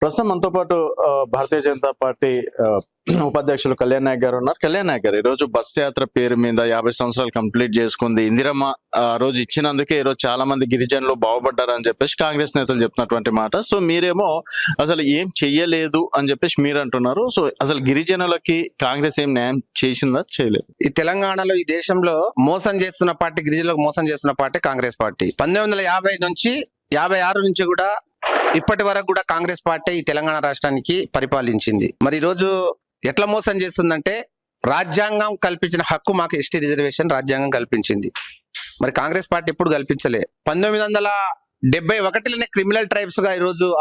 ప్రస్తుతం మనతో పాటు భారతీయ జనతా పార్టీ ఉపాధ్యక్షులు కళ్యాణ్ నాయక్ గారు ఉన్నారు. కళ్యాణ్ నాయక్ గారు, ఈ రోజు బస్ యాత్ర పేరు మీద 50 సంవత్సరాలు కంప్లీట్ చేసుకుంది ఇందిరమ్మ రోజు ఇచ్చినందుకే ఈ రోజు చాలా మంది గిరిజనులు బాగుపడ్డారని చెప్పేసి కాంగ్రెస్ నేతలు చెప్తున్నటువంటి మాట. సో మీరేమో అసలు ఏం చెయ్యలేదు అని చెప్పేసి మీరు అంటున్నారు. సో అసలు గిరిజనులకి కాంగ్రెస్ ఏం న్యాయం చేసిందా, చేయలేదు? ఈ తెలంగాణలో, ఈ దేశంలో మోసం చేస్తున్న పార్టీ, గిరిజనులకు మోసం చేస్తున్న పార్టీ కాంగ్రెస్ పార్టీ. 1950 నుంచి 56 నుంచి కూడా ఇప్పటి వరకు కూడా కాంగ్రెస్ పార్టీ ఈ తెలంగాణ రాష్ట్రానికి పరిపాలించింది. మరి ఈరోజు ఎట్లా మోసం చేస్తుందంటే, రాజ్యాంగం కల్పించిన హక్కు మాకు ఎస్టీ రిజర్వేషన్ రాజ్యాంగం కల్పించింది. మరి కాంగ్రెస్ పార్టీ ఎప్పుడు కల్పించలే. 1971లోనే క్రిమినల్ ట్రైబ్స్ గా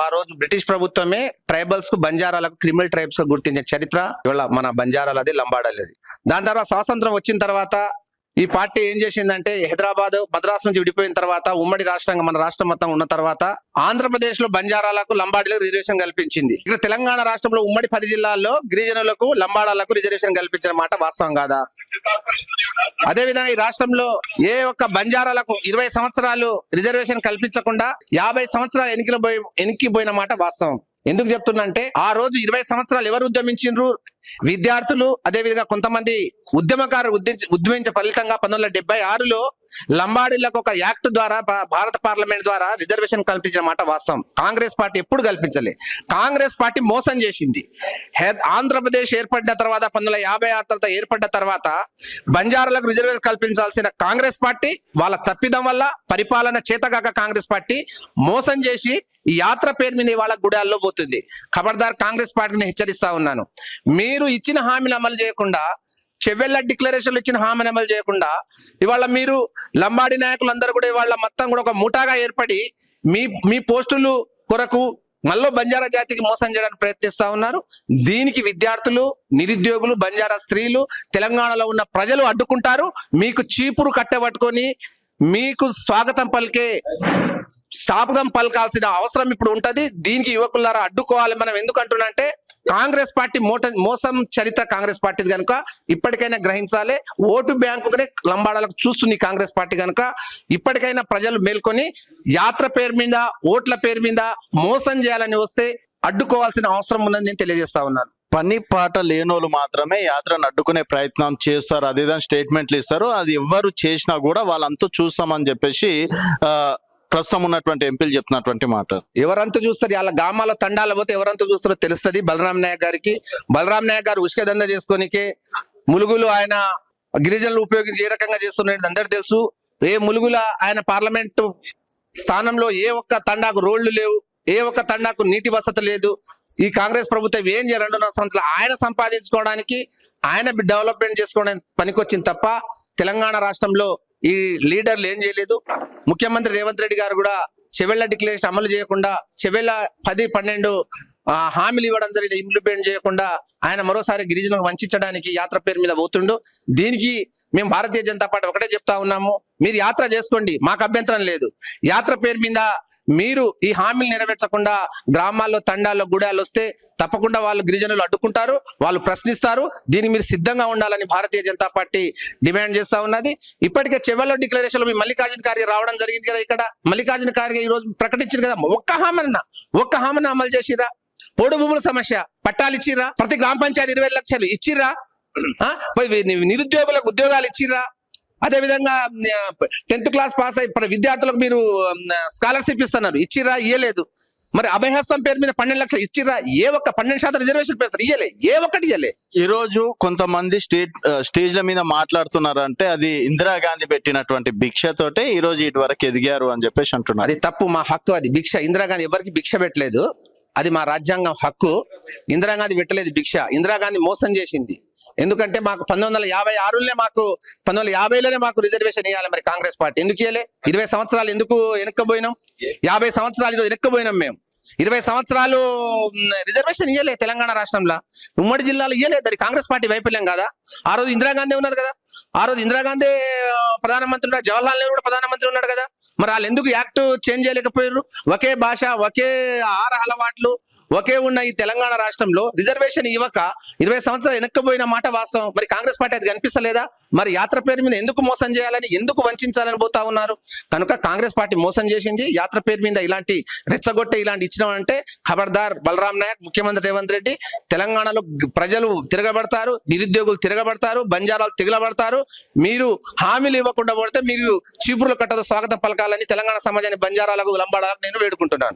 ఆ రోజు బ్రిటిష్ ప్రభుత్వమే ట్రైబల్స్ కు, బంజారాలకు క్రిమినల్ ట్రైబ్స్ గా గుర్తించిన చరిత్ర ఇవాళ మన బంజారాలది, లంబాడాలది. దాని తర్వాత స్వాతంత్రం వచ్చిన తర్వాత ఈ పార్టీ ఏం చేసిందంటే, హైదరాబాద్, మద్రాసు నుంచి విడిపోయిన తర్వాత ఉమ్మడి రాష్ట్రంగా మన రాష్ట్రం మొత్తం ఉన్న తర్వాత ఆంధ్రప్రదేశ్ లో బంజారాలకు, లంబాడీలకు రిజర్వేషన్ కల్పించింది. ఇక్కడ తెలంగాణ రాష్ట్రంలో ఉమ్మడి 10 జిల్లాల్లో గిరిజనులకు, లంబాడాలకు రిజర్వేషన్ కల్పించిన మాట వాస్తవం కాదా? అదేవిధంగా ఈ రాష్ట్రంలో ఏ ఒక్క బంజారాలకు 20 సంవత్సరాలు రిజర్వేషన్ కల్పించకుండా 50 సంవత్సరాలు ఎనికిపోయిన మాట వాస్తవం. ఎందుకు చెప్తున్నంటే, ఆ రోజు 20 సంవత్సరాలు ఎవరు ఉద్యమించారు? విద్యార్థులు. అదేవిధంగా కొంతమంది ఉద్యమకారులు ఉద్యమించే ఫలితంగా 1976లో లంబాడీలకు ఒక యాక్ట్ ద్వారా, భారత పార్లమెంట్ ద్వారా రిజర్వేషన్ కల్పించిన మాట వాస్తవం. కాంగ్రెస్ పార్టీ ఎప్పుడు కల్పించలే. కాంగ్రెస్ పార్టీ మోసం చేసింది. ఆంధ్రప్రదేశ్ ఏర్పడిన తర్వాత 1956 తర్వాత ఏర్పడ్డ తర్వాత బంజారాలకు రిజర్వేషన్ కల్పించాల్సిన కాంగ్రెస్ పార్టీ వాళ్ళ తప్పిదం వల్ల, పరిపాలన చేతగాక కాంగ్రెస్ పార్టీ మోసం చేసి ఈ యాత్ర పేరు మీద వాళ్ళ గుడాల్లో పోతుంది. ఖబర్దార్, కాంగ్రెస్ పార్టీని హెచ్చరిస్తా ఉన్నాను. మీరు ఇచ్చిన హామీని అమలు చేయకుండా, చెవెళ్ళ డిక్లరేషన్లు ఇచ్చిన హామీని అమలు చేయకుండా, ఇవాళ మీరు లంబాడి నాయకులందరూ కూడా ఇవాళ మొత్తం కూడా ఒక ముఠాగా ఏర్పడి మీ పోస్టులు కొరకు మళ్ళీ బంజారా జాతికి మోసం చేయడానికి ప్రయత్నిస్తా ఉన్నారు. దీనికి విద్యార్థులు, నిరుద్యోగులు, బంజారా స్త్రీలు, తెలంగాణలో ఉన్న ప్రజలు అడ్డుకుంటారు. మీకు చీపురు కట్టబట్టుకొని మీకు స్వాగతం పలకాల్సిన అవసరం ఇప్పుడు ఉంటది. దీనికి యువకులారా అడ్డుకోవాలి మనం. ఎందుకంటున్నంటే, కాంగ్రెస్ పార్టీ మోసం చరిత్ర కాంగ్రెస్ పార్టీది కనుక ఇప్పటికైనా గ్రహించాలి. ఓటు బ్యాంకునే లంబాడాలకు చూస్తుంది కాంగ్రెస్ పార్టీ కనుక ఇప్పటికైనా ప్రజలు మేల్కొని యాత్ర పేరు మీద, ఓట్ల పేరు మీద మోసం చేయాలని వస్తే అడ్డుకోవాల్సిన అవసరం ఉందని నేను తెలియజేస్తా ఉన్నాను. పని పాట లేనోళ్ళు మాత్రమే యాత్రను అడ్డుకునే ప్రయత్నం చేస్తారు, అదేదాని స్టేట్మెంట్లు ఇస్తారు. అది ఎవరు చేసినా కూడా వాళ్ళంతా చూస్తామని చెప్పేసి ప్రస్తుతం ఉన్నటువంటి ఎంపీలు చెప్తున్నటువంటి మాట. ఎవరంతా చూస్తారు? వాళ్ళ గ్రామాల తండాల పోతే ఎవరంతా చూస్తారో తెలుస్తుంది. బలరాం నాయక్ గారు ఉసుక దందా చేసుకోనికే ములుగులు ఆయన గిరిజనులు ఉపయోగించి ఏ రకంగా చేస్తున్నది అందరు తెలుసు. ఏ ములుగుల ఆయన పార్లమెంటు స్థానంలో ఏ ఒక్క తండాకు రోడ్లు లేవు, ఏ ఒక్క తండాకు నీటి వసతి లేదు. ఈ కాంగ్రెస్ ప్రభుత్వం ఏం చేయాలి? 2.5 సంవత్సరాలు ఆయన సంపాదించుకోవడానికి, ఆయన డెవలప్మెంట్ చేసుకోవడానికి పనికొచ్చింది తప్ప తెలంగాణ రాష్ట్రంలో ఈ లీడర్లు ఏం చేయలేదు. ముఖ్యమంత్రి రేవంత్ రెడ్డి గారు కూడా చెవెళ్ళ డిక్లరేషన్ అమలు చేయకుండా, చెవెళ్ళ 10-12 హామీలు ఇవ్వడం జరిగింది, ఇంప్లిమెంట్ చేయకుండా ఆయన మరోసారి గిరిజనులకు వంచడానికి యాత్ర పేరు మీద పోతుండు. దీనికి మేము భారతీయ జనతా పార్టీ ఒకటే చెప్తా ఉన్నాము, మీరు యాత్ర చేసుకోండి, మాకు అభ్యంతరం లేదు. యాత్ర పేరు మీద మీరు ఈ హామీలు నెరవేర్చకుండా గ్రామాల్లో, తండాల్లో, గుడాలు వస్తే తప్పకుండా వాళ్ళు గిరిజనులు అడ్డుకుంటారు, వాళ్ళు ప్రశ్నిస్తారు. దీనికి మీరు సిద్ధంగా ఉండాలని భారతీయ జనతా పార్టీ డిమాండ్ చేస్తా ఉన్నది. ఇప్పటికే చెవెళ్ళ డిక్లరేషన్ లో మీ మల్లికార్జున ఖార్గే రావడం జరిగింది కదా. ఇక్కడ మల్లికార్జున ఖార్గే ఈ రోజు ప్రకటించింది కదా, ఒక్క హామీని అమలు చేసిరా? పోడు భూముల సమస్య పట్టాలు ఇచ్చిర్రా? ప్రతి గ్రామ పంచాయతీ 20 లక్షలు ఇచ్చిర్రా? నిరుద్యోగులకు ఉద్యోగాలు ఇచ్చిర్రా? అదేవిధంగా 10th క్లాస్ పాస్ అయ్యి విద్యార్థులకు మీరు స్కాలర్షిప్ ఇస్తున్నారు, ఇచ్చిర్రా? ఇయ్యలేదు. మరి అభయహస్తం పేరు మీద 12 లక్షలు ఇచ్చిర్రా? ఏ ఒక్క 12% రిజర్వేషన్ పేస్తారు? ఇయ్యలే, ఏ ఒక్కటి ఇయ్యలే. ఈ రోజు కొంతమంది స్టేజ్ల మీద మాట్లాడుతున్నారు అంటే అది ఇందిరాగాంధీ పెట్టినటువంటి భిక్షతోటే ఈ రోజు ఇటు వరకు ఎదిగారు అని చెప్పేసి అంటున్నారు. అది తప్పు, మా హక్కు అది. భిక్ష ఇందిరాగాంధీ ఎవరికి భిక్ష పెట్టలేదు, అది మా రాజ్యాంగం హక్కు. ఇందిరాగాంధీ పెట్టలేదు భిక్ష. ఇందిరాగాంధీ మోసం చేసింది. ఎందుకంటే మాకు 1950లోనే మాకు రిజర్వేషన్ ఇవ్వాలి. మరి కాంగ్రెస్ పార్టీ ఎందుకు ఇవ్వలే? 20 సంవత్సరాలు ఎందుకు వెనక్కపోయినాం? 50 సంవత్సరాలు వెనక్కపోయినాం మేము. 20 సంవత్సరాలు రిజర్వేషన్ ఇవ్వలే తెలంగాణ రాష్ట్రంలో, ఉమ్మడి జిల్లాలో ఇవ్వలేదు. అది కాంగ్రెస్ పార్టీ వైఫల్యం కాదా? ఆ రోజు ఇందిరాగాంధీ ఉన్నది కదా. ఆ రోజు ఇందిరాగాంధీ ప్రధానమంత్రి ఉన్నాడు, జవహర్లాల్ నెహ్రూ కూడా ప్రధానమంత్రి ఉన్నాడు కదా. మరి వాళ్ళు ఎందుకు యాక్ట్ చేంజ్ చేయలేకపోయారు? ఒకే భాష, ఒకే ఆహార అలవాట్లు, ఒకే ఉన్న ఈ తెలంగాణ రాష్ట్రంలో రిజర్వేషన్ ఇవ్వక 20 సంవత్సరాలు వెనక్కిపోయిన మాట వాస్తవం. మరి కాంగ్రెస్ పార్టీ అది కనిపిస్తలేదా? మరి యాత్ర పేరు మీద ఎందుకు మోసం చేయాలని, ఎందుకు వంచాలని పోతా ఉన్నారు? కనుక కాంగ్రెస్ పార్టీ మోసం చేసింది. యాత్ర పేరు మీద ఇలాంటి రెచ్చగొట్టే ఇలాంటి ఇచ్చినామంటే ఖబర్దార్ బలరాం నాయక్, ముఖ్యమంత్రి రేవంత్ రెడ్డి. తెలంగాణలో ప్రజలు తిరగబడతారు, నిరుద్యోగులు తిరగబడతారు, బంజారాలు తిరగబడతారు. మీరు హామీలు ఇవ్వకుండా పడితే మీరు చీపుర్ల కట్టతో స్వాగతం పలకాలని తెలంగాణ సమాజాన్ని బంజారాలకు లంబాడాలకు నేను వేడుకుంటున్నాను.